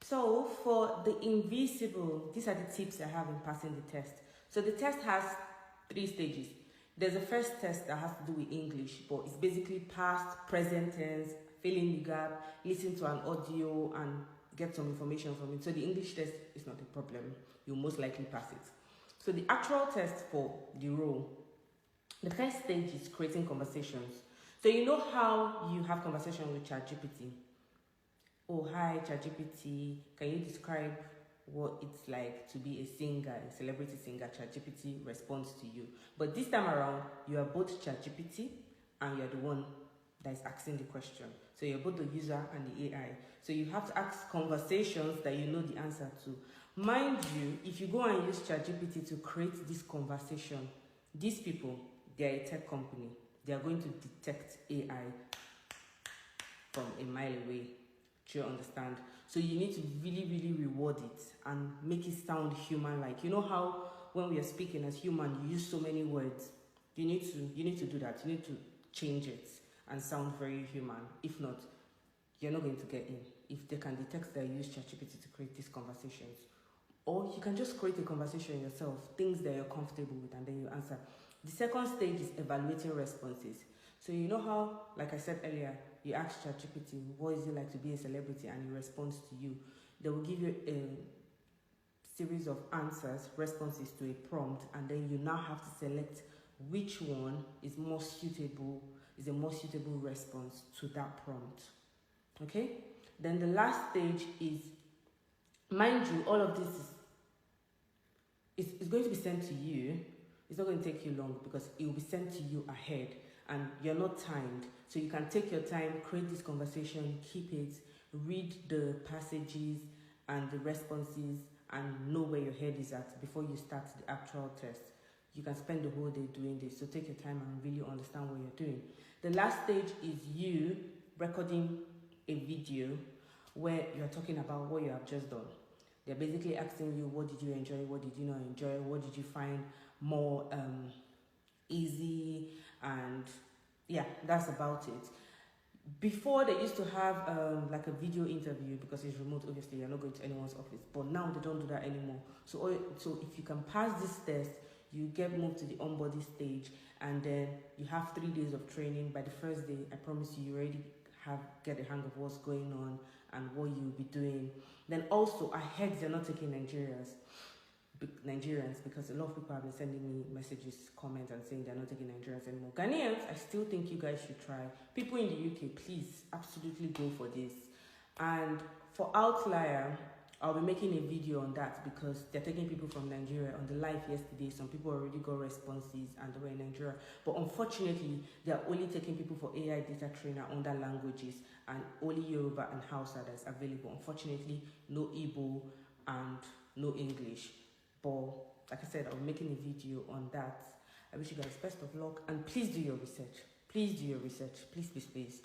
So for the invisible, these are the tips I have in passing the test. So the test has 3 stages. There's a first test that has to do with English, but it's basically past, present tense, fill in the gap, listen to an audio and get some information from it. So the English test is not a problem. You'll most likely pass it. So the actual test for the role, the first stage is creating conversations. So you know how you have conversation with ChatGPT? Oh, hi ChatGPT, can you describe what it's like to be a singer, a celebrity singer? ChatGPT responds to you. But this time around, you are both ChatGPT and you're the one that is asking the question. So you're both the user and the AI. So you have to ask conversations that you know the answer to. Mind you, if you go and use ChatGPT to create this conversation, these people, they're a tech company. They are going to detect AI from a mile away. Do you understand? So you need to really reward it and make it sound human-like. You know how when we are speaking as human, you use so many words. You need to do that. You need to change it and sound very human. If not, you're not going to get in. If they can detect that you use ChatGPT to create these conversations. Or you can just create a conversation yourself, things that you're comfortable with, and then you answer. The second stage is evaluating responses. So you know how, like I said earlier, you ask ChatGPT, what is it like to be a celebrity, and it responds to you. They will give you a series of answers, responses to a prompt, and then you now have to select which one is more suitable, is a more suitable response to that prompt. Okay? Then the last stage is, mind you, all of this is going to be sent to you. It's not going to take you long because it will be sent to you ahead and you're not timed. So you can take your time, create this conversation, keep it, read the passages and the responses and know where your head is at before you start the actual test. You can spend the whole day doing this. So take your time and really understand what you're doing. The last stage is you recording a video where you're talking about what you have just done. They're basically asking you, what did you enjoy? What did you not enjoy? What did you find more easy? And yeah, that's about it. Before, they used to have like a video interview because it's remote. Obviously, you're not going to anyone's office. But now they don't do that anymore. So if you can pass this test, you get moved to the onboarding stage, and then you have 3 days of training. By the first day, I promise you already get a hang of what's going on and what you'll be doing. Then also, I heard they're not taking Nigerians because a lot of people have been sending me messages, comments, and saying they're not taking Nigerians anymore. Ghanaians, I still think you guys should try. People in the UK, please, absolutely go for this. And for Outlier, I'll be making a video on that because they're taking people from Nigeria. On the live yesterday, some people already got responses and they were in Nigeria. But unfortunately, they're only taking people for AI data trainer on their languages, and only Yoruba and Hausa that's available. Unfortunately, no Igbo and no English. But like I said, I'll be making a video on that. I wish you guys best of luck, and please do your research. Please do your research. Please.